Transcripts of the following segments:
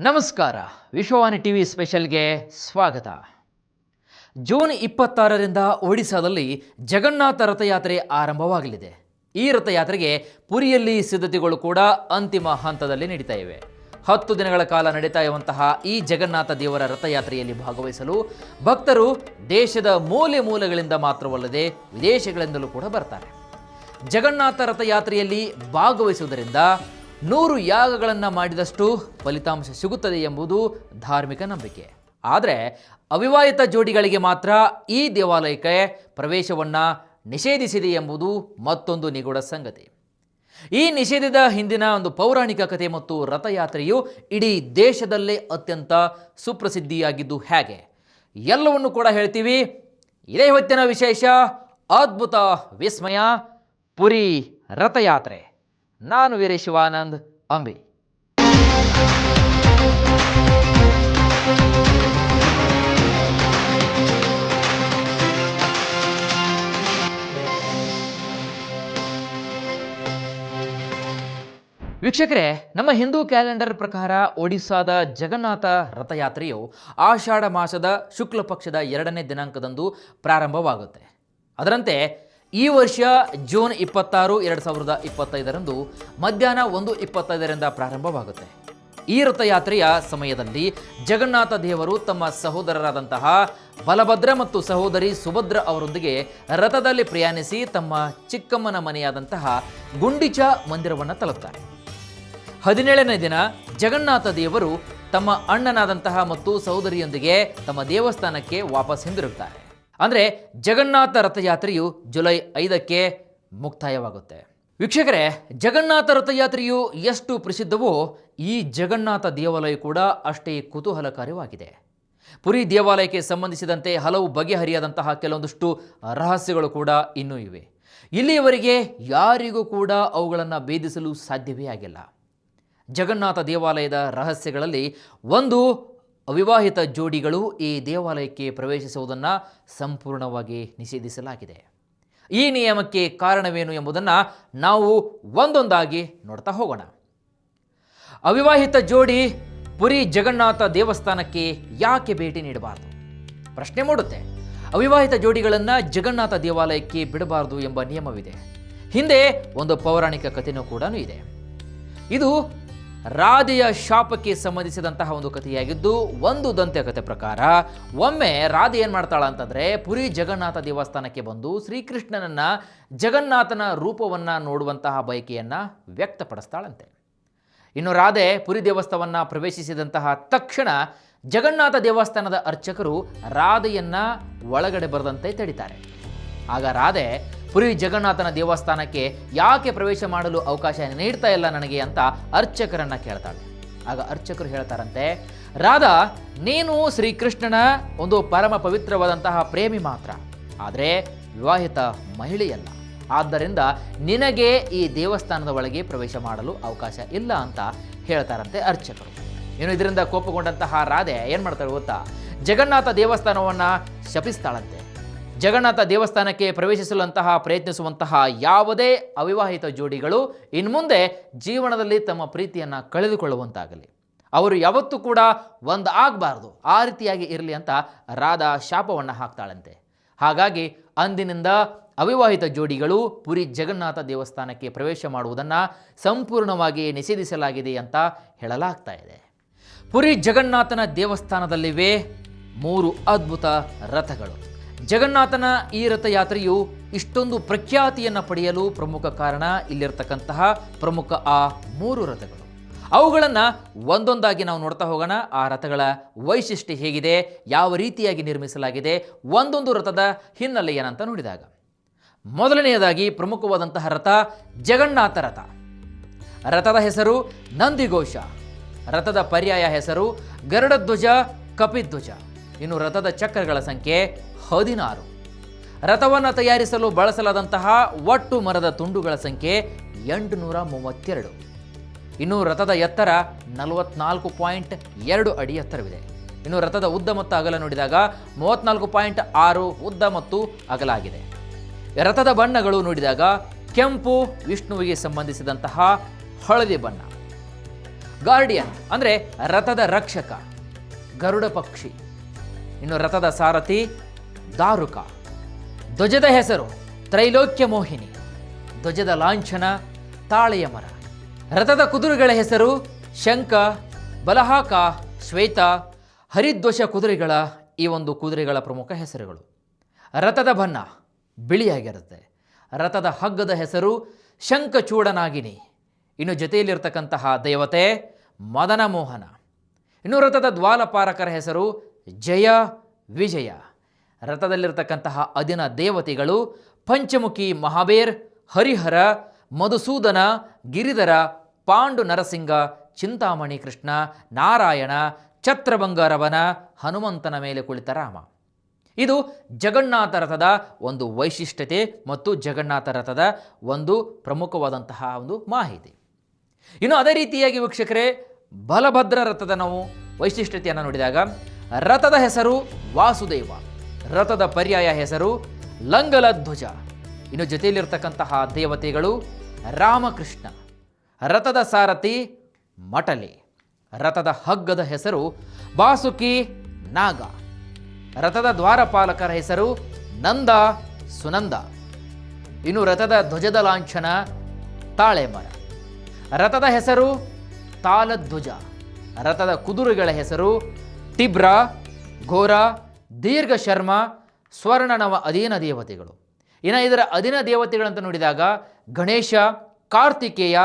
ನಮಸ್ಕಾರ. ವಿಶ್ವವಾಣಿ ಟಿವಿ ಸ್ಪೆಷಲ್ಗೆ ಸ್ವಾಗತ. ಜೂನ್ 26ರಿಂದ ಒಡಿಶಾದಲ್ಲಿ ಜಗನ್ನಾಥ ರಥಯಾತ್ರೆ ಆರಂಭವಾಗಲಿದೆ. ಈ ರಥಯಾತ್ರೆಗೆ ಪುರಿಯಲ್ಲಿ ಸಿದ್ಧತೆಗಳು ಕೂಡ ಅಂತಿಮ ಹಂತದಲ್ಲಿ ನಡೀತಾ ಇವೆ. 10 ದಿನಗಳ ಕಾಲ ನಡೀತಾ ಇರುವಂತಹ ಈ ಜಗನ್ನಾಥ ದೇವರ ರಥಯಾತ್ರೆಯಲ್ಲಿ ಭಾಗವಹಿಸಲು ಭಕ್ತರು ದೇಶದ ಮೂಲೆ ಮೂಲೆಗಳಿಂದ ಮಾತ್ರವಲ್ಲದೆ ವಿದೇಶಗಳಿಂದಲೂ ಕೂಡ ಬರ್ತಾರೆ. ಜಗನ್ನಾಥ ರಥಯಾತ್ರೆಯಲ್ಲಿ ಭಾಗವಹಿಸುವುದರಿಂದ 100 ಯಾಗಗಳನ್ನು ಮಾಡಿದಷ್ಟು ಫಲಿತಾಂಶ ಸಿಗುತ್ತದೆ ಎಂಬುದು ಧಾರ್ಮಿಕ ನಂಬಿಕೆ. ಆದರೆ ಅವಿವಾಹಿತ ಜೋಡಿಗಳಿಗೆ ಮಾತ್ರ ಈ ದೇವಾಲಯಕ್ಕೆ ಪ್ರವೇಶವನ್ನು ನಿಷೇಧಿಸಿದೆ ಎಂಬುದು ಮತ್ತೊಂದು ನಿಗೂಢ ಸಂಗತಿ. ಈ ನಿಷೇಧದ ಹಿಂದಿನ ಒಂದು ಪೌರಾಣಿಕ ಕಥೆ ಮತ್ತು ರಥಯಾತ್ರೆಯು ಇಡೀ ದೇಶದಲ್ಲೇ ಅತ್ಯಂತ ಸುಪ್ರಸಿದ್ಧಿಯಾಗಿದ್ದು ಹೇಗೆ ಎಲ್ಲವನ್ನು ಕೂಡ ಹೇಳ್ತೀವಿ. ಇದೇ ಹೊತ್ತಿನ ವಿಶೇಷ, ಅದ್ಭುತ ವಿಸ್ಮಯ ಪುರಿ ರಥಯಾತ್ರೆ. ನಾನು ವೀರೇಶ್ ಶಿವಾನಂದ್ ಅಂಬಿ. ವೀಕ್ಷಕರೇ, ನಮ್ಮ ಹಿಂದೂ ಕ್ಯಾಲೆಂಡರ್ ಪ್ರಕಾರ ಒಡಿಸ್ಸಾದ ಜಗನ್ನಾಥ ರಥಯಾತ್ರೆಯು ಆಷಾಢ ಮಾಸದ ಶುಕ್ಲ ಪಕ್ಷದ 2ನೇ ದಿನಾಂಕದಂದು ಪ್ರಾರಂಭವಾಗುತ್ತೆ. ಅದರಂತೆ ಈ ವರ್ಷ ಜೂನ್ 26, 2025ರಂದು ಮಧ್ಯಾಹ್ನ 1:25ರಿಂದ ಪ್ರಾರಂಭವಾಗುತ್ತೆ. ಈ ರಥಯಾತ್ರೆಯ ಸಮಯದಲ್ಲಿ ಜಗನ್ನಾಥ ದೇವರು ತಮ್ಮ ಸಹೋದರರಾದಂತಹ ಬಲಭದ್ರ ಮತ್ತು ಸಹೋದರಿ ಸುಭದ್ರ ಅವರೊಂದಿಗೆ ರಥದಲ್ಲಿ ಪ್ರಯಾಣಿಸಿ ತಮ್ಮ ಚಿಕ್ಕಮ್ಮನ ಮನೆಯಾದಂತಹ ಗುಂಡಿಚ ಮಂದಿರವನ್ನು ತಲುಪ್ತಾರೆ. 17ನೇ ದಿನ ಜಗನ್ನಾಥ ದೇವರು ತಮ್ಮ ಅಣ್ಣನಾದಂತಹ ಮತ್ತು ಸಹೋದರಿಯೊಂದಿಗೆ ತಮ್ಮ ದೇವಸ್ಥಾನಕ್ಕೆ ವಾಪಸ್ ಹಿಂದಿರುಗ್ತಾರೆ. ಅಂದರೆ ಜಗನ್ನಾಥ ರಥಯಾತ್ರೆಯು ಜುಲೈ 5ಕ್ಕೆ ಮುಕ್ತಾಯವಾಗುತ್ತೆ. ವೀಕ್ಷಕರೇ, ಜಗನ್ನಾಥ ರಥಯಾತ್ರೆಯು ಎಷ್ಟು ಪ್ರಸಿದ್ಧವೋ ಈ ಜಗನ್ನಾಥ ದೇವಾಲಯ ಕೂಡ ಅಷ್ಟೇ ಕುತೂಹಲಕಾರಿಯಾಗಿದೆ. ಪುರಿ ದೇವಾಲಯಕ್ಕೆ ಸಂಬಂಧಿಸಿದಂತೆ ಹಲವು ಬಗೆಹರಿಯಾದಂತಹ ಕೆಲವೊಂದಷ್ಟು ರಹಸ್ಯಗಳು ಕೂಡ ಇನ್ನೂ ಇವೆ. ಇಲ್ಲಿಯವರೆಗೆ ಯಾರಿಗೂ ಕೂಡ ಅವುಗಳನ್ನು ಭೇದಿಸಲು ಸಾಧ್ಯವೇ ಆಗಿಲ್ಲ. ಜಗನ್ನಾಥ ದೇವಾಲಯದ ರಹಸ್ಯಗಳಲ್ಲಿ ಒಂದು, ಅವಿವಾಹಿತ ಜೋಡಿಗಳು ಈ ದೇವಾಲಯಕ್ಕೆ ಪ್ರವೇಶಿಸುವುದನ್ನು ಸಂಪೂರ್ಣವಾಗಿ ನಿಷೇಧಿಸಲಾಗಿದೆ. ಈ ನಿಯಮಕ್ಕೆ ಕಾರಣವೇನು ಎಂಬುದನ್ನು ನಾವು ಒಂದೊಂದಾಗಿ ನೋಡ್ತಾ ಹೋಗೋಣ. ಅವಿವಾಹಿತ ಜೋಡಿ ಪುರಿ ಜಗನ್ನಾಥ ದೇವಸ್ಥಾನಕ್ಕೆ ಯಾಕೆ ಭೇಟಿ ನೀಡಬಾರದು? ಪ್ರಶ್ನೆ ಮೂಡುತ್ತೆ. ಅವಿವಾಹಿತ ಜೋಡಿಗಳನ್ನು ಜಗನ್ನಾಥ ದೇವಾಲಯಕ್ಕೆ ಬಿಡಬಾರದು ಎಂಬ ನಿಯಮವಿದೆ. ಹಿಂದೆ ಒಂದು ಪೌರಾಣಿಕ ಕಥೆಯೂ ಕೂಡ ಇದೆ. ಇದು ರಾಧೆಯ ಶಾಪಕ್ಕೆ ಸಂಬಂಧಿಸಿದಂತಹ ಒಂದು ಕಥೆಯಾಗಿದ್ದು, ಒಂದು ದಂತ್ಯ ಕಥೆ ಪ್ರಕಾರ ಒಮ್ಮೆ ರಾಧೆ ಏನು ಮಾಡ್ತಾಳ ಅಂತಂದರೆ ಪುರಿ ಜಗನ್ನಾಥ ದೇವಸ್ಥಾನಕ್ಕೆ ಬಂದು ಶ್ರೀಕೃಷ್ಣನನ್ನು ಜಗನ್ನಾಥನ ರೂಪವನ್ನು ನೋಡುವಂತಹ ಬಯಕೆಯನ್ನು ವ್ಯಕ್ತಪಡಿಸ್ತಾಳಂತೆ. ಇನ್ನು ರಾಧೆ ಪುರಿ ದೇವಸ್ಥಾನವನ್ನು ಪ್ರವೇಶಿಸಿದಂತಹ ತಕ್ಷಣ ಜಗನ್ನಾಥ ದೇವಸ್ಥಾನದ ಅರ್ಚಕರು ರಾಧೆಯನ್ನು ಒಳಗಡೆ ಬರದಂತೆ ತಡೀತಾರೆ. ಆಗ ರಾಧೆ ಪುರಿ ಜಗನ್ನಾಥನ ದೇವಸ್ಥಾನಕ್ಕೆ ಯಾಕೆ ಪ್ರವೇಶ ಮಾಡಲು ಅವಕಾಶ ನೀಡ್ತಾ ಇಲ್ಲ ನನಗೆ ಅಂತ ಅರ್ಚಕರನ್ನು ಕೇಳ್ತಾಳೆ. ಆಗ ಅರ್ಚಕರು ಹೇಳ್ತಾರಂತೆ, ರಾಧಾ, ನೀನು ಶ್ರೀಕೃಷ್ಣನ ಒಂದು ಪರಮ ಪವಿತ್ರವಾದಂತಹ ಪ್ರೇಮಿ ಮಾತ್ರ, ಆದರೆ ವಿವಾಹಿತ ಮಹಿಳೆಯಲ್ಲ. ಆದ್ದರಿಂದ ನಿನಗೆ ಈ ದೇವಸ್ಥಾನದ ಒಳಗೆ ಪ್ರವೇಶ ಮಾಡಲು ಅವಕಾಶ ಇಲ್ಲ ಅಂತ ಹೇಳ್ತಾರಂತೆ ಅರ್ಚಕರು. ಇನ್ನು ಇದರಿಂದ ಕೋಪಗೊಂಡಂತಹ ರಾಧೆ ಏನು ಮಾಡ್ತಾಳೆ ಗೊತ್ತಾ? ಜಗನ್ನಾಥ ದೇವಸ್ಥಾನವನ್ನು ಶಪಿಸ್ತಾಳಂತೆ. ಜಗನ್ನಾಥ ದೇವಸ್ಥಾನಕ್ಕೆ ಪ್ರವೇಶಿಸಲಂತಹ ಪ್ರಯತ್ನಿಸುವಂತಹ ಯಾವುದೇ ಅವಿವಾಹಿತ ಜೋಡಿಗಳು ಇನ್ಮುಂದೆ ಜೀವನದಲ್ಲಿ ತಮ್ಮ ಪ್ರೀತಿಯನ್ನು ಕಳೆದುಕೊಳ್ಳುವಂತಾಗಲಿ, ಅವರು ಯಾವತ್ತೂ ಕೂಡ ಒಂದು ಆಗಬಾರ್ದು, ಆ ರೀತಿಯಾಗಿ ಇರಲಿ ಅಂತ ರಾಧಾ ಶಾಪವನ್ನು ಹಾಕ್ತಾಳಂತೆ. ಹಾಗಾಗಿ ಅಂದಿನಿಂದ ಅವಿವಾಹಿತ ಜೋಡಿಗಳು ಪುರಿ ಜಗನ್ನಾಥ ದೇವಸ್ಥಾನಕ್ಕೆ ಪ್ರವೇಶ ಮಾಡುವುದನ್ನು ಸಂಪೂರ್ಣವಾಗಿ ನಿಷೇಧಿಸಲಾಗಿದೆ ಅಂತ ಹೇಳಲಾಗ್ತಾ ಇದೆ. ಪುರಿ ಜಗನ್ನಾಥನ ದೇವಸ್ಥಾನದಲ್ಲಿವೆ 3 ಅದ್ಭುತ ರಥಗಳು. ಜಗನ್ನಾಥನ ಈ ರಥಯಾತ್ರೆಯು ಇಷ್ಟೊಂದು ಪ್ರಖ್ಯಾತಿಯನ್ನು ಪಡೆಯಲು ಪ್ರಮುಖ ಕಾರಣ ಇಲ್ಲಿರ್ತಕ್ಕಂತಹ ಪ್ರಮುಖ ಆ 3 ರಥಗಳು. ಅವುಗಳನ್ನು ಒಂದೊಂದಾಗಿ ನಾವು ನೋಡ್ತಾ ಹೋಗೋಣ. ಆ ರಥಗಳ ವೈಶಿಷ್ಟ್ಯ ಹೇಗಿದೆ, ಯಾವ ರೀತಿಯಾಗಿ ನಿರ್ಮಿಸಲಾಗಿದೆ, ಒಂದೊಂದು ರಥದ ಹಿನ್ನೆಲೆ ಏನಂತ ನೋಡಿದಾಗ, ಮೊದಲನೆಯದಾಗಿ ಪ್ರಮುಖವಾದಂತಹ ರಥ ಜಗನ್ನಾಥ ರಥ. ರಥದ ಹೆಸರು ನಂದಿಘೋಷ. ರಥದ ಪರ್ಯಾಯ ಹೆಸರು ಗರುಡಧ್ವಜ, ಕಪಿಧ್ವಜ. ಇನ್ನು ರಥದ ಚಕ್ರಗಳ ಸಂಖ್ಯೆ 16. ರಥವನ್ನು ತಯಾರಿಸಲು ಬಳಸಲಾದಂತಹ ಒಟ್ಟು ಮರದ ತುಂಡುಗಳ ಸಂಖ್ಯೆ 832. ಇನ್ನು ರಥದ ಎತ್ತರ 44.2 ಅಡಿ ಎತ್ತರವಿದೆ. ಇನ್ನು ರಥದ ಉದ್ದ ಮತ್ತು ಅಗಲ ನೋಡಿದಾಗ 34.6 ಉದ್ದ ಮತ್ತು ಅಗಲ ಆಗಿದೆ. ರಥದ ಬಣ್ಣಗಳು ನೋಡಿದಾಗ ಕೆಂಪು, ವಿಷ್ಣುವಿಗೆ ಸಂಬಂಧಿಸಿದಂತಹ ಹಳದಿ ಬಣ್ಣ. ಗಾರ್ಡಿಯನ್ ಅಂದರೆ ರಥದ ರಕ್ಷಕ, ಗರುಡ ಪಕ್ಷಿ. ಇನ್ನು ರಥದ ಸಾರಥಿ ದಾರುಕ. ಧ್ವಜದ ಹೆಸರು ತ್ರೈಲೋಕ್ಯ ಮೋಹಿನಿ. ಧ್ವಜದ ಲಾಂಛನ ತಾಳೆಯ ಮರ. ರಥದ ಕುದುರೆಗಳ ಹೆಸರು ಶಂಖ, ಬಲಹಾಕ, ಶ್ವೇತ, ಹರಿಧ್ವಜ ಕುದುರೆಗಳ ಈ ಒಂದು ಕುದುರೆಗಳ ಪ್ರಮುಖ ಹೆಸರುಗಳು. ರಥದ ಬಣ್ಣ ಬಿಳಿಯಾಗಿರುತ್ತೆ. ರಥದ ಹಗ್ಗದ ಹೆಸರು ಶಂಖಚೂಡನಾಗಿನಿ. ಇನ್ನು ಜೊತೆಯಲ್ಲಿರ್ತಕ್ಕಂತಹ ದೇವತೆ ಮದನ ಮೋಹನ. ಇನ್ನು ರಥದ ದ್ವಾಲಪಾಲಕರ ಹೆಸರು ಜಯ, ವಿಜಯ. ರಥದಲ್ಲಿರ್ತಕ್ಕಂತಹ ಅದಿನ ದೇವತೆಗಳು ಪಂಚಮುಖಿ ಮಹಾಬೇರ್, ಹರಿಹರ, ಮಧುಸೂದನ, ಗಿರಿಧರ, ಪಾಂಡು ನರಸಿಂಗ, ಚಿಂತಾಮಣಿ ಕೃಷ್ಣ, ನಾರಾಯಣ, ಛತ್ರಭಂಗ ರವನ, ಹನುಮಂತನ ಮೇಲೆ ಕುಳಿತ ರಾಮ. ಇದು ಜಗನ್ನಾಥ ರಥದ ಒಂದು ವೈಶಿಷ್ಟ್ಯತೆ ಮತ್ತು ಜಗನ್ನಾಥ ರಥದ ಒಂದು ಪ್ರಮುಖವಾದಂತಹ ಒಂದು ಮಾಹಿತಿ. ಇನ್ನು ಅದೇ ರೀತಿಯಾಗಿ ವೀಕ್ಷಕರೇ, ಬಲಭದ್ರ ರಥದ ನಾವು ವೈಶಿಷ್ಟ್ಯತೆಯನ್ನು ನೋಡಿದಾಗ ರಥದ ಹೆಸರು ವಾಸುದೇವ. ರಥದ ಪರ್ಯಾಯ ಹೆಸರು ಲಂಗಲ ಧ್ವಜ. ಇನ್ನು ಜೊತೆಯಲ್ಲಿರ್ತಕ್ಕಂತಹ ದೇವತೆಗಳು ರಾಮಕೃಷ್ಣ. ರಥದ ಸಾರಥಿ ಮಟಲಿ. ರಥದ ಹಗ್ಗದ ಹೆಸರು ಬಾಸುಕಿ ನಾಗ. ರಥದ ದ್ವಾರಪಾಲಕರ ಹೆಸರು ನಂದ, ಸುನಂದ. ಇನ್ನು ರಥದ ಧ್ವಜದ ಲಾಂಛನ ತಾಳೆ ಮರ. ರಥದ ಹೆಸರು ತಾಲಧ್ವಜ. ರಥದ ಕುದುರೆಗಳ ಹೆಸರು ಟಿಬ್ರ, ಘೋರ, ದೀರ್ಘ ಶರ್ಮ, ಸ್ವರ್ಣನವ ಅಧೀನ ದೇವತೆಗಳು. ಇನ್ನು ಇದರ ಅಧೀನ ದೇವತೆಗಳಂತ ನೋಡಿದಾಗ ಗಣೇಶ, ಕಾರ್ತಿಕೇಯ,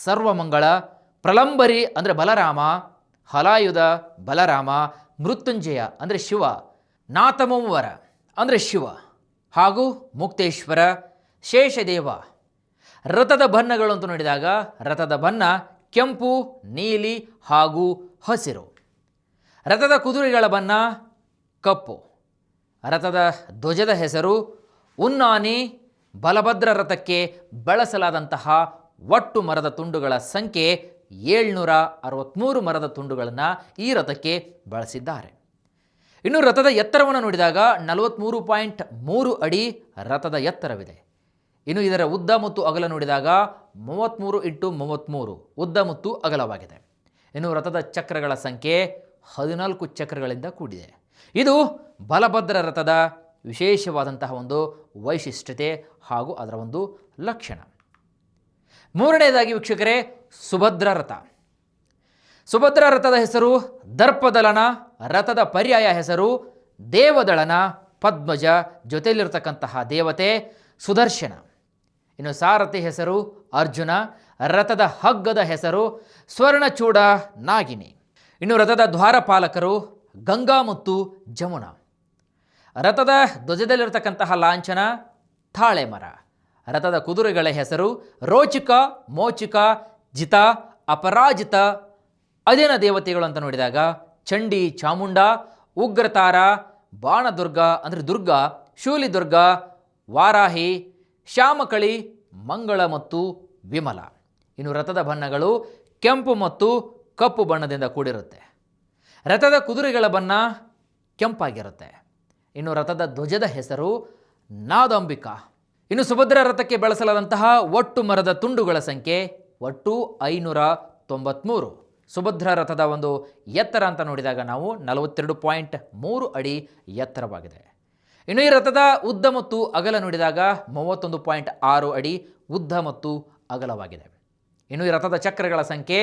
ಸರ್ವಮಂಗಳ, ಪ್ರಲಂಬರಿ ಅಂದರೆ ಬಲರಾಮ, ಹಲಾಯುಧ ಬಲರಾಮ, ಮೃತ್ಯುಂಜಯ ಅಂದರೆ ಶಿವ, ನಾಥಮಂವರ ಅಂದರೆ ಶಿವ, ಹಾಗೂ ಮುಕ್ತೇಶ್ವರ, ಶೇಷದೇವ. ರಥದ ಬಣ್ಣಗಳು ಅಂತ ನೋಡಿದಾಗ ರಥದ ಬಣ್ಣ ಕೆಂಪು, ನೀಲಿ ಹಾಗೂ ಹಸಿರು. ರಥದ ಕುದುರೆಗಳ ಬಣ್ಣ ಕಪ್ಪು. ರಥದ ಧ್ವಜದ ಹೆಸರು ಉನ್ನಾನಿ. ಬಲಭದ್ರ ರಥಕ್ಕೆ ಬಳಸಲಾದಂತಹ ಒಟ್ಟು ಮರದ ತುಂಡುಗಳ ಸಂಖ್ಯೆ 763 ಮರದ ತುಂಡುಗಳನ್ನು ಈ ರಥಕ್ಕೆ ಬಳಸಿದ್ದಾರೆ. ಇನ್ನು ರಥದ ಎತ್ತರವನ್ನು ನೋಡಿದಾಗ 43.3 ಅಡಿ ರಥದ ಎತ್ತರವಿದೆ. ಇನ್ನು ಇದರ ಉದ್ದ ಮತ್ತು ಅಗಲ ನೋಡಿದಾಗ 33 × 33 ಉದ್ದ ಮತ್ತು ಅಗಲವಾಗಿದೆ. ಇನ್ನು ರಥದ ಚಕ್ರಗಳ ಸಂಖ್ಯೆ 14 ಚಕ್ರಗಳಿಂದ ಕೂಡಿದೆ. ಇದು ಬಲಭದ್ರ ರಥದ ವಿಶೇಷವಾದಂತಹ ಒಂದು ವೈಶಿಷ್ಟ್ಯತೆ ಹಾಗೂ ಅದರ ಒಂದು ಲಕ್ಷಣ. ಮೂರನೆಯದಾಗಿ ವೀಕ್ಷಕರೇ, ಸುಭದ್ರ ರಥ. ಸುಭದ್ರ ರಥದ ಹೆಸರು ದರ್ಪದಲನ. ರಥದ ಪರ್ಯಾಯ ಹೆಸರು ದೇವದಳನ, ಪದ್ಮಜ. ಜೊತೆಯಲ್ಲಿರ್ತಕ್ಕಂತಹ ದೇವತೆ ಸುದರ್ಶನ. ಇನ್ನು ಸಾರಥಿ ಹೆಸರು ಅರ್ಜುನ. ರಥದ ಹಗ್ಗದ ಹೆಸರು ಸ್ವರ್ಣಚೂಡ ನಾಗಿನಿ. ಇನ್ನು ರಥದ ದ್ವಾರಪಾಲಕರು ಗಂಗಾ ಮತ್ತು ಜಮುನಾ. ರಥದ ಧ್ವಜದಲ್ಲಿರ್ತಕ್ಕಂತಹ ಲಾಂಛನ ತಾಳೆ ಮರ. ರಥದ ಕುದುರೆಗಳ ಹೆಸರು ರೋಚಿಕ, ಮೋಚಿಕ, ಜಿತ, ಅಪರಾಜಿತ. ಅಧೀನ ದೇವತೆಗಳು ಅಂತ ನೋಡಿದಾಗ ಚಂಡಿ, ಚಾಮುಂಡ, ಉಗ್ರತಾರ, ಬಾಣದುರ್ಗ ಅಂದರೆ ದುರ್ಗ, ಶೂಲಿದುರ್ಗ, ವಾರಾಹಿ, ಶ್ಯಾಮಕಳಿ, ಮಂಗಳ ಮತ್ತು ವಿಮಲ. ಇನ್ನು ರಥದ ಬಣ್ಣಗಳು ಕೆಂಪು ಮತ್ತು ಕಪ್ಪು ಬಣ್ಣದಿಂದ ಕೂಡಿರುತ್ತೆ. ರಥದ ಕುದುರೆಗಳ ಬಣ್ಣ ಕೆಂಪಾಗಿರುತ್ತೆ. ಇನ್ನು ರಥದ ಧ್ವಜದ ಹೆಸರು ನಾದಾಂಬಿಕಾ. ಇನ್ನು ಸುಭದ್ರ ರಥಕ್ಕೆ ಬಳಸಲಾದಂತಹ ಒಟ್ಟು ಮರದ ತುಂಡುಗಳ ಸಂಖ್ಯೆ ಒಟ್ಟು 593. ಸುಭದ್ರ ರಥದ ಒಂದು ಎತ್ತರ ಅಂತ ನೋಡಿದಾಗ ನಾವು 42.3 ಅಡಿ ಎತ್ತರವಾಗಿದೆ. ಇನ್ನು ಈ ರಥದ ಉದ್ದ ಮತ್ತು ಅಗಲ ನೋಡಿದಾಗ 31.6 ಅಡಿ ಉದ್ದ ಮತ್ತು ಅಗಲವಾಗಿದೆ. ಇನ್ನು ಈ ರಥದ ಚಕ್ರಗಳ ಸಂಖ್ಯೆ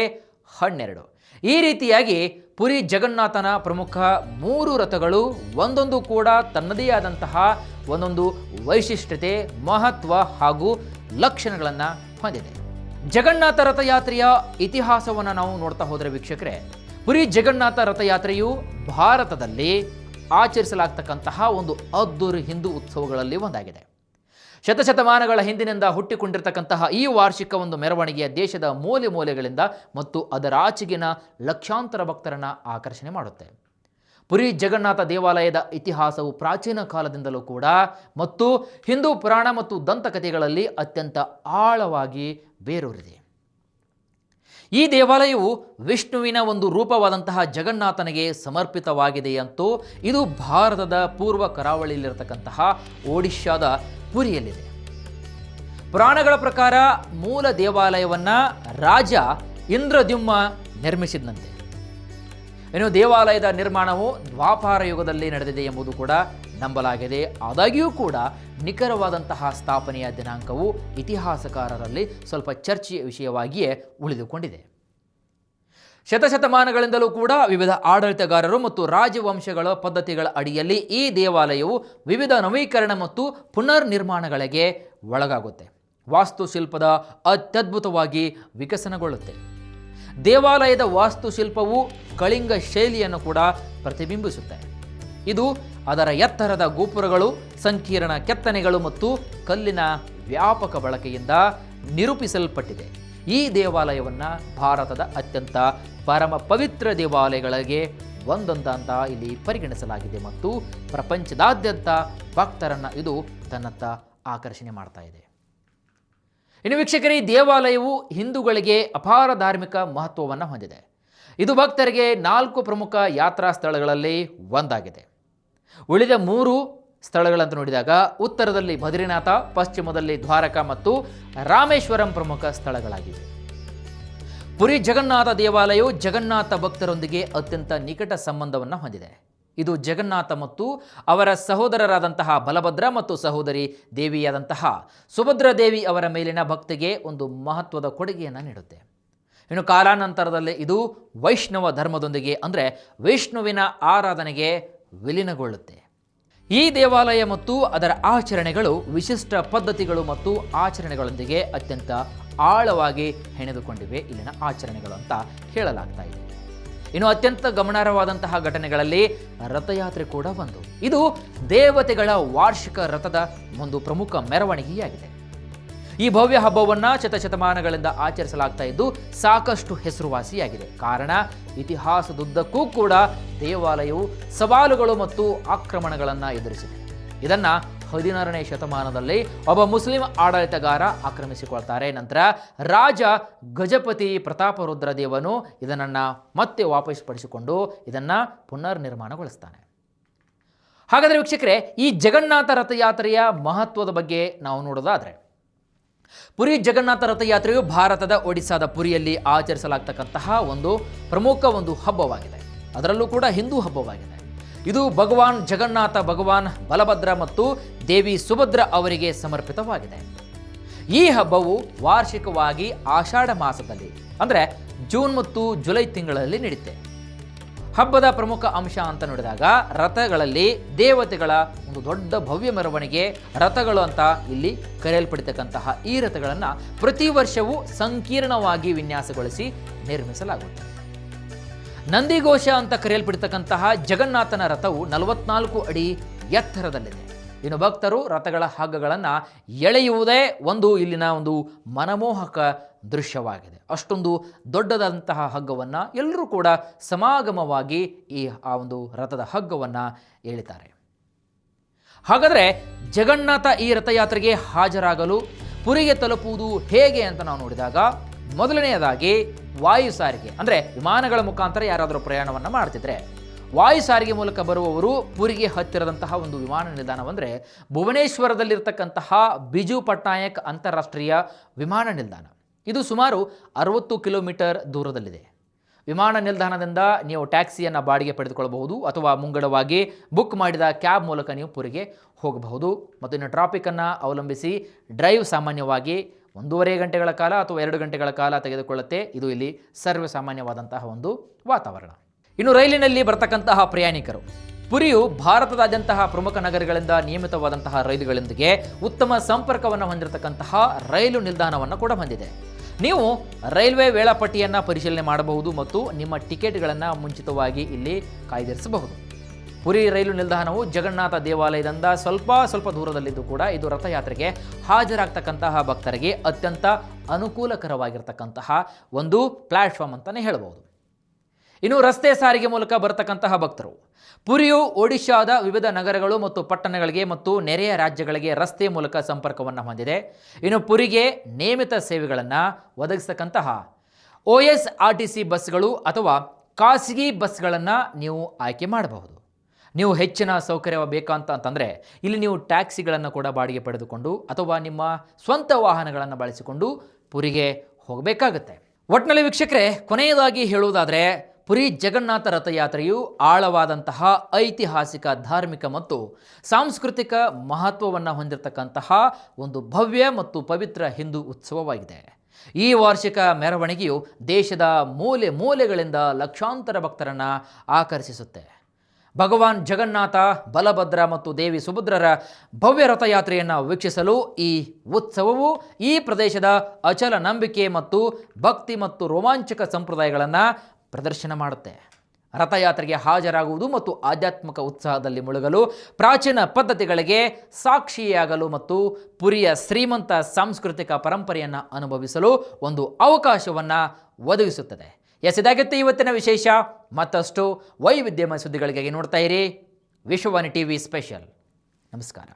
12. ಈ ರೀತಿಯಾಗಿ ಪುರಿ ಜಗನ್ನಾಥನ ಪ್ರಮುಖ 3 ರಥಗಳು ಒಂದೊಂದು ಕೂಡ ತನ್ನದೇ ಆದಂತಹ ಒಂದೊಂದು ವೈಶಿಷ್ಟ್ಯತೆ, ಮಹತ್ವ ಹಾಗೂ ಲಕ್ಷಣಗಳನ್ನು ಹೊಂದಿದೆ. ಜಗನ್ನಾಥ ರಥಯಾತ್ರೆಯ ಇತಿಹಾಸವನ್ನು ನಾವು ನೋಡ್ತಾ ಹೋದರೆ ವೀಕ್ಷಕರೇ, ಪುರಿ ಜಗನ್ನಾಥ ರಥಯಾತ್ರೆಯು ಭಾರತದಲ್ಲಿ ಆಚರಿಸಲಾಗ್ತಕ್ಕಂತಹ ಒಂದು ಅದ್ದೂರಿ ಹಿಂದೂ ಉತ್ಸವಗಳಲ್ಲಿ ಒಂದಾಗಿದೆ. ಶತಶತಮಾನಗಳ ಹಿಂದಿನಿಂದ ಹುಟ್ಟಿಕೊಂಡಿರ್ತಕ್ಕಂತಹ ಈ ವಾರ್ಷಿಕ ಒಂದು ಮೆರವಣಿಗೆಯ ದೇಶದ ಮೂಲೆ ಮೂಲೆಗಳಿಂದ ಮತ್ತು ಅದರ ಆಚೆಗಿನ ಲಕ್ಷಾಂತರ ಭಕ್ತರನ್ನು ಆಕರ್ಷಣೆ ಮಾಡುತ್ತೆ. ಪುರಿ ಜಗನ್ನಾಥ ದೇವಾಲಯದ ಇತಿಹಾಸವು ಪ್ರಾಚೀನ ಕಾಲದಿಂದಲೂ ಕೂಡ ಮತ್ತು ಹಿಂದೂ ಪುರಾಣ ಮತ್ತು ದಂತಕಥೆಗಳಲ್ಲಿ ಅತ್ಯಂತ ಆಳವಾಗಿ ಬೇರೂರಿದೆ. ಈ ದೇವಾಲಯವು ವಿಷ್ಣುವಿನ ಒಂದು ರೂಪವಾದಂತಹ ಜಗನ್ನಾಥನಿಗೆ ಸಮರ್ಪಿತವಾಗಿದೆಯಂತೂ ಇದು ಭಾರತದ ಪೂರ್ವ ಕರಾವಳಿಯಲ್ಲಿರತಕ್ಕಂತಹ ಒಡಿಶಾದ ಪುರಿಯಲ್ಲಿದೆ. ಪುರಾಣಗಳ ಪ್ರಕಾರ ಮೂಲ ದೇವಾಲಯವನ್ನು ರಾಜ ಇಂದ್ರದ್ಯುಮ್ನ ನಿರ್ಮಿಸಿದಂತೆ. ಇನ್ನು ದೇವಾಲಯದ ನಿರ್ಮಾಣವು ದ್ವಾಪಾರ ಯುಗದಲ್ಲಿ ನಡೆದಿದೆ ಎಂಬುದು ಕೂಡ ನಂಬಲಾಗಿದೆ. ಆದಾಗ್ಯೂ ಕೂಡ ನಿಖರವಾದಂತಹ ಸ್ಥಾಪನೆಯ ದಿನಾಂಕವು ಇತಿಹಾಸಕಾರರಲ್ಲಿ ಸ್ವಲ್ಪ ಚರ್ಚೆಯ ವಿಷಯವಾಗಿಯೇ ಉಳಿದುಕೊಂಡಿದೆ. ಶತಶತಮಾನಗಳಿಂದಲೂ ಕೂಡ ವಿವಿಧ ಆಡಳಿತಗಾರರು ಮತ್ತು ರಾಜವಂಶಗಳ ಪದ್ಧತಿಗಳ ಅಡಿಯಲ್ಲಿ ಈ ದೇವಾಲಯವು ವಿವಿಧ ನವೀಕರಣ ಮತ್ತು ಪುನರ್ ನಿರ್ಮಾಣಗಳಿಗೆ ಒಳಗಾಗುತ್ತೆ. ವಾಸ್ತುಶಿಲ್ಪದ ಅತ್ಯದ್ಭುತವಾಗಿ ವಿಕಸನಗೊಳ್ಳುತ್ತೆ. ದೇವಾಲಯದ ವಾಸ್ತುಶಿಲ್ಪವು ಕಳಿಂಗ ಶೈಲಿಯನ್ನು ಕೂಡ ಪ್ರತಿಬಿಂಬಿಸುತ್ತೆ. ಇದು ಅದರ ಎತ್ತರದ ಗೋಪುರಗಳು, ಸಂಕೀರ್ಣ ಕೆತ್ತನೆಗಳು ಮತ್ತು ಕಲ್ಲಿನ ವ್ಯಾಪಕ ಬಳಕೆಯಿಂದ ನಿರೂಪಿಸಲ್ಪಟ್ಟಿದೆ. ಈ ದೇವಾಲಯವನ್ನು ಭಾರತದ ಅತ್ಯಂತ ಪರಮ ಪವಿತ್ರ ದೇವಾಲಯಗಳಿಗೆ ಒಂದೊಂದಂತ ಇಲ್ಲಿ ಪರಿಗಣಿಸಲಾಗಿದೆ ಮತ್ತು ಪ್ರಪಂಚದಾದ್ಯಂತ ಭಕ್ತರನ್ನು ಇದು ತನ್ನತ್ತ ಆಕರ್ಷಣೆ ಮಾಡ್ತಾ ಇದೆ. ಇನ್ನು ವೀಕ್ಷಕರೇ, ಈ ದೇವಾಲಯವು ಹಿಂದೂಗಳಿಗೆ ಅಪಾರ ಧಾರ್ಮಿಕ ಮಹತ್ವವನ್ನು ಹೊಂದಿದೆ. ಇದು ಭಕ್ತರಿಗೆ 4 ಪ್ರಮುಖ ಯಾತ್ರಾ ಸ್ಥಳಗಳಲ್ಲಿ ಒಂದಾಗಿದೆ. ಉಳಿದ 3 ಸ್ಥಳಗಳಂತ ನೋಡಿದಾಗ ಉತ್ತರದಲ್ಲಿ ಬದ್ರಿನಾಥ, ಪಶ್ಚಿಮದಲ್ಲಿ ದ್ವಾರಕಾ ಮತ್ತು ರಾಮೇಶ್ವರಂ ಪ್ರಮುಖ ಸ್ಥಳಗಳಾಗಿವೆ. ಪುರಿ ಜಗನ್ನಾಥ ದೇವಾಲಯವು ಜಗನ್ನಾಥ ಭಕ್ತರೊಂದಿಗೆ ಅತ್ಯಂತ ನಿಕಟ ಸಂಬಂಧವನ್ನು ಹೊಂದಿದೆ. ಇದು ಜಗನ್ನಾಥ ಮತ್ತು ಅವರ ಸಹೋದರರಾದಂತಹ ಬಲಭದ್ರ ಮತ್ತು ಸಹೋದರಿ ದೇವಿಯಾದಂತಹ ಸುಭದ್ರ ದೇವಿ ಅವರ ಮೇಲಿನ ಭಕ್ತಿಗೆ ಒಂದು ಮಹತ್ವದ ಕೊಡುಗೆಯನ್ನು ನೀಡುತ್ತೆ. ಇನ್ನು ಕಾಲಾನಂತರದಲ್ಲಿ ಇದು ವೈಷ್ಣವ ಧರ್ಮದೊಂದಿಗೆ ಅಂದರೆ ವಿಷ್ಣುವಿನ ಆರಾಧನೆಗೆ ವಿಲೀನಗೊಳ್ಳುತ್ತೆ. ಈ ದೇವಾಲಯ ಮತ್ತು ಅದರ ಆಚರಣೆಗಳು ವಿಶಿಷ್ಟ ಪದ್ಧತಿಗಳು ಮತ್ತು ಆಚರಣೆಗಳೊಂದಿಗೆ ಅತ್ಯಂತ ಆಳವಾಗಿ ಹೆಣೆದುಕೊಂಡಿವೆ ಇಲ್ಲಿನ ಆಚರಣೆಗಳು ಅಂತ ಹೇಳಲಾಗ್ತಾ ಇದೆ. ಇನ್ನು ಅತ್ಯಂತ ಗಮನಾರ್ಹವಾದಂತಹ ಘಟನೆಗಳಲ್ಲಿ ರಥಯಾತ್ರೆ ಕೂಡ ಒಂದು. ಇದು ದೇವತೆಗಳ ವಾರ್ಷಿಕ ರಥದ ಒಂದು ಪ್ರಮುಖ ಮೆರವಣಿಗೆಯಾಗಿದೆ. ಈ ಭವ್ಯ ಹಬ್ಬವನ್ನು ಶತಶತಮಾನಗಳಿಂದ ಆಚರಿಸಲಾಗ್ತಾ ಇದ್ದು ಸಾಕಷ್ಟು ಹೆಸರುವಾಸಿಯಾಗಿದೆ. ಕಾರಣ ಇತಿಹಾಸದುದ್ದಕ್ಕೂ ಕೂಡ ದೇವಾಲಯವು ಸವಾಲುಗಳು ಮತ್ತು ಆಕ್ರಮಣಗಳನ್ನು ಎದುರಿಸಿದೆ. ಇದನ್ನು 16ನೇ ಶತಮಾನದಲ್ಲಿ ಒಬ್ಬ ಮುಸ್ಲಿಂ ಆಡಳಿತಗಾರ ಆಕ್ರಮಿಸಿಕೊಳ್ತಾರೆ. ನಂತರ ರಾಜ ಗಜಪತಿ ಪ್ರತಾಪರುದ್ರ ದೇವನು ಇದನ್ನು ಮತ್ತೆ ವಾಪಸ್ ಪಡಿಸಿಕೊಂಡು ಇದನ್ನು ಪುನರ್ ನಿರ್ಮಾಣಗೊಳಿಸ್ತಾನೆ. ಹಾಗಾದರೆ ವೀಕ್ಷಕರೇ, ಈ ಜಗನ್ನಾಥ ರಥಯಾತ್ರೆಯ ಮಹತ್ವದ ಬಗ್ಗೆ ನಾವು ನೋಡೋದಾದರೆ, ಪುರಿ ಜಗನ್ನಾಥ ರಥಯಾತ್ರೆಯು ಭಾರತದ ಒಡಿಸ್ಸಾದ ಪುರಿಯಲ್ಲಿ ಆಚರಿಸಲಾಗ್ತಕ್ಕಂತಹ ಒಂದು ಪ್ರಮುಖ ಹಬ್ಬವಾಗಿದೆ. ಅದರಲ್ಲೂ ಕೂಡ ಹಿಂದೂ ಹಬ್ಬವಾಗಿದೆ. ಇದು ಭಗವಾನ್ ಜಗನ್ನಾಥ, ಭಗವಾನ್ ಬಲಭದ್ರ ಮತ್ತು ದೇವಿ ಸುಭದ್ರ ಅವರಿಗೆ ಸಮರ್ಪಿತವಾಗಿದೆ. ಈ ಹಬ್ಬವು ವಾರ್ಷಿಕವಾಗಿ ಆಷಾಢ ಮಾಸದಲ್ಲಿ ಅಂದರೆ ಜೂನ್ ಮತ್ತು ಜುಲೈ ತಿಂಗಳಲ್ಲಿ ನಡೆಯುತ್ತೆ. ಹಬ್ಬದ ಪ್ರಮುಖ ಅಂಶ ಅಂತ ನೋಡಿದಾಗ ರಥಗಳಲ್ಲಿ ದೇವತೆಗಳ ಒಂದು ದೊಡ್ಡ ಭವ್ಯ ಮೆರವಣಿಗೆ, ರಥಗಳು ಅಂತ ಇಲ್ಲಿ ಕರೆಯಲ್ಪಡ್ತಕ್ಕಂತಹ ಈ ರಥಗಳನ್ನು ಪ್ರತಿ ವರ್ಷವೂ ಸಂಕೀರ್ಣವಾಗಿ ವಿನ್ಯಾಸಗೊಳಿಸಿ ನಿರ್ಮಿಸಲಾಗುತ್ತೆ. ನಂದಿಘೋಷ ಅಂತ ಕರೆಯಲ್ಪಡ್ತಕ್ಕಂತಹ ಜಗನ್ನಾಥನ ರಥವು 44 ಅಡಿ ಎತ್ತರದಲ್ಲಿದೆ. ಇನ್ನು ಭಕ್ತರು ರಥಗಳ ಹಗ್ಗಗಳನ್ನು ಎಳೆಯುವುದೇ ಇಲ್ಲಿನ ಒಂದು ಮನಮೋಹಕ ದೃಶ್ಯವಾಗಿದೆ. ಅಷ್ಟೊಂದು ದೊಡ್ಡದಾದಂತಹ ಹಗ್ಗವನ್ನು ಎಲ್ಲರೂ ಕೂಡ ಸಮಾಗಮವಾಗಿ ಆ ಒಂದು ರಥದ ಹಗ್ಗವನ್ನು ಎಳಿತಾರೆ. ಹಾಗಾದರೆ ಜಗನ್ನಾಥ ಈ ರಥಯಾತ್ರೆಗೆ ಹಾಜರಾಗಲು ಪುರಿಗೆ ತಲುಪುವುದು ಹೇಗೆ ಅಂತ ನಾವು ನೋಡಿದಾಗ, ಮೊದಲನೆಯದಾಗಿ ವಾಯು ಸಾರಿಗೆ ಅಂದರೆ ವಿಮಾನಗಳ ಮುಖಾಂತರ ಯಾರಾದರೂ ಪ್ರಯಾಣವನ್ನು ಮಾಡ್ತಿದ್ರೆ ವಾಯು ಸಾರಿಗೆ ಮೂಲಕ ಬರುವವರು ಪುರಿಗೆ ಹತ್ತಿರದಂತಹ ಒಂದು ವಿಮಾನ ನಿಲ್ದಾಣವೆಂದರೆ ಭುವನೇಶ್ವರದಲ್ಲಿರ್ತಕ್ಕಂತಹ ಬಿಜು ಪಟ್ನಾಯಕ್ ಅಂತಾರಾಷ್ಟ್ರೀಯ ವಿಮಾನ ನಿಲ್ದಾಣ. ಇದು ಸುಮಾರು 60 ಕಿಲೋಮೀಟರ್ ದೂರದಲ್ಲಿದೆ. ವಿಮಾನ ನಿಲ್ದಾಣದಿಂದ ನೀವು ಟ್ಯಾಕ್ಸಿಯನ್ನು ಬಾಡಿಗೆ ಪಡೆದುಕೊಳ್ಳಬಹುದು ಅಥವಾ ಮುಂಗಡವಾಗಿ ಬುಕ್ ಮಾಡಿದ ಕ್ಯಾಬ್ ಮೂಲಕ ನೀವು ಪುರಿಗೆ ಹೋಗಬಹುದು. ಮತ್ತು ಇನ್ನು ಟ್ರಾಫಿಕನ್ನು ಅವಲಂಬಿಸಿ ಡ್ರೈವ್ ಸಾಮಾನ್ಯವಾಗಿ 1.5 ಗಂಟೆಗಳ ಕಾಲ ಅಥವಾ 2 ಗಂಟೆಗಳ ಕಾಲ ತೆಗೆದುಕೊಳ್ಳುತ್ತೆ. ಇದು ಇಲ್ಲಿ ಸರ್ವೇ ಸಾಮಾನ್ಯವಾದಂತಹ ಒಂದು ವಾತಾವರಣ. ಇನ್ನು ರೈಲಿನಲ್ಲಿ ಬರ್ತಕ್ಕಂತಹ ಪ್ರಯಾಣಿಕರು, ಪುರಿಯು ಭಾರತದಾದ್ಯಂತಹ ಪ್ರಮುಖ ನಗರಗಳಿಂದ ನಿಯಮಿತವಾದಂತಹ ರೈಲುಗಳೊಂದಿಗೆ ಉತ್ತಮ ಸಂಪರ್ಕವನ್ನು ಹೊಂದಿರತಕ್ಕಂತಹ ರೈಲು ನಿಲ್ದಾಣವನ್ನು ಕೂಡ ಹೊಂದಿದೆ. ನೀವು ರೈಲ್ವೆ ವೇಳಾಪಟ್ಟಿಯನ್ನು ಪರಿಶೀಲನೆ ಮಾಡಬಹುದು ಮತ್ತು ನಿಮ್ಮ ಟಿಕೆಟ್ಗಳನ್ನು ಮುಂಚಿತವಾಗಿ ಇಲ್ಲಿ ಕಾಯ್ದಿರಿಸಬಹುದು. ಪುರಿ ರೈಲು ನಿಲ್ದಾಣವು ಜಗನ್ನಾಥ ದೇವಾಲಯದಿಂದ ಸ್ವಲ್ಪ ದೂರದಲ್ಲಿದ್ದು ಕೂಡ ಇದು ರಥಯಾತ್ರೆಗೆ ಹಾಜರಾಗ್ತಕ್ಕಂತಹ ಭಕ್ತರಿಗೆ ಅತ್ಯಂತ ಅನುಕೂಲಕರವಾಗಿರ್ತಕ್ಕಂತಹ ಒಂದು ಪ್ಲಾಟ್ಫಾರ್ಮ್ ಅಂತಲೇ ಹೇಳ್ಬೋದು. ಇನ್ನು ರಸ್ತೆ ಸಾರಿಗೆ ಮೂಲಕ ಬರತಕ್ಕಂತಹ ಭಕ್ತರು, ಪುರಿಯು ಒಡಿಶಾದ ವಿವಿಧ ನಗರಗಳು ಮತ್ತು ಪಟ್ಟಣಗಳಿಗೆ ಮತ್ತು ನೆರೆಯ ರಾಜ್ಯಗಳಿಗೆ ರಸ್ತೆ ಮೂಲಕ ಸಂಪರ್ಕವನ್ನು ಹೊಂದಿದೆ. ಇನ್ನು ಪುರಿಗೆ ನಿಯಮಿತ ಸೇವೆಗಳನ್ನು ಒದಗಿಸ್ತಕ್ಕಂತಹ OSRTC ಬಸ್ಗಳು ಅಥವಾ ಖಾಸಗಿ ಬಸ್ಗಳನ್ನು ನೀವು ಆಯ್ಕೆ ಮಾಡಬಹುದು. ನೀವು ಹೆಚ್ಚಿನ ಸೌಕರ್ಯ ಬೇಕಂತಂದರೆ ಇಲ್ಲಿ ನೀವು ಟ್ಯಾಕ್ಸಿಗಳನ್ನು ಕೂಡ ಬಾಡಿಗೆ ಪಡೆದುಕೊಂಡು ಅಥವಾ ನಿಮ್ಮ ಸ್ವಂತ ವಾಹನಗಳನ್ನು ಬಳಸಿಕೊಂಡು ಪುರಿಗೆ ಹೋಗಬೇಕಾಗುತ್ತೆ. ಒಟ್ಟಿನಲ್ಲಿ ವೀಕ್ಷಕರೇ, ಕೊನೆಯದಾಗಿ ಹೇಳುವುದಾದರೆ ಪುರಿ ಜಗನ್ನಾಥ ರಥಯಾತ್ರೆಯು ಆಳವಾದಂತಹ ಐತಿಹಾಸಿಕ, ಧಾರ್ಮಿಕ ಮತ್ತು ಸಾಂಸ್ಕೃತಿಕ ಮಹತ್ವವನ್ನು ಹೊಂದಿರತಕ್ಕಂತಹ ಒಂದು ಭವ್ಯ ಮತ್ತು ಪವಿತ್ರ ಹಿಂದೂ ಉತ್ಸವವಾಗಿದೆ. ಈ ವಾರ್ಷಿಕ ಮೆರವಣಿಗೆಯು ದೇಶದ ಮೂಲೆ ಮೂಲೆಗಳಿಂದ ಲಕ್ಷಾಂತರ ಭಕ್ತರನ್ನು ಆಕರ್ಷಿಸುತ್ತೆ. ಭಗವಾನ್ ಜಗನ್ನಾಥ, ಬಲಭದ್ರ ಮತ್ತು ದೇವಿ ಸುಭದ್ರರ ಭವ್ಯ ರಥಯಾತ್ರೆಯನ್ನು ವೀಕ್ಷಿಸಲು ಈ ಉತ್ಸವವು ಈ ಪ್ರದೇಶದ ಅಚಲ ನಂಬಿಕೆ ಮತ್ತು ಭಕ್ತಿ ಮತ್ತು ರೋಮಾಂಚಕ ಸಂಪ್ರದಾಯಗಳನ್ನು ಪ್ರದರ್ಶನ ಮಾಡುತ್ತೆ. ರಥಯಾತ್ರೆಗೆ ಹಾಜರಾಗುವುದು ಮತ್ತು ಆಧ್ಯಾತ್ಮಿಕ ಉತ್ಸಾಹದಲ್ಲಿ ಮುಳುಗಲು, ಪ್ರಾಚೀನ ಪದ್ಧತಿಗಳಿಗೆ ಸಾಕ್ಷಿಯಾಗಲು ಮತ್ತು ಪುರಿಯ ಶ್ರೀಮಂತ ಸಾಂಸ್ಕೃತಿಕ ಪರಂಪರೆಯನ್ನು ಅನುಭವಿಸಲು ಒಂದು ಅವಕಾಶವನ್ನು ಒದಗಿಸುತ್ತದೆ. ಇದಾಗಿತ್ತು ಇವತ್ತಿನ ವಿಶೇಷ. ಮತ್ತಷ್ಟು ವೈವಿಧ್ಯಮಯ ಸುದ್ದಿಗಳಿಗಾಗಿ ನೋಡ್ತಾ ಇರಿ ವಿಶ್ವವಾಣಿ ಟಿವಿ ಸ್ಪೆಷಲ್. ನಮಸ್ಕಾರ.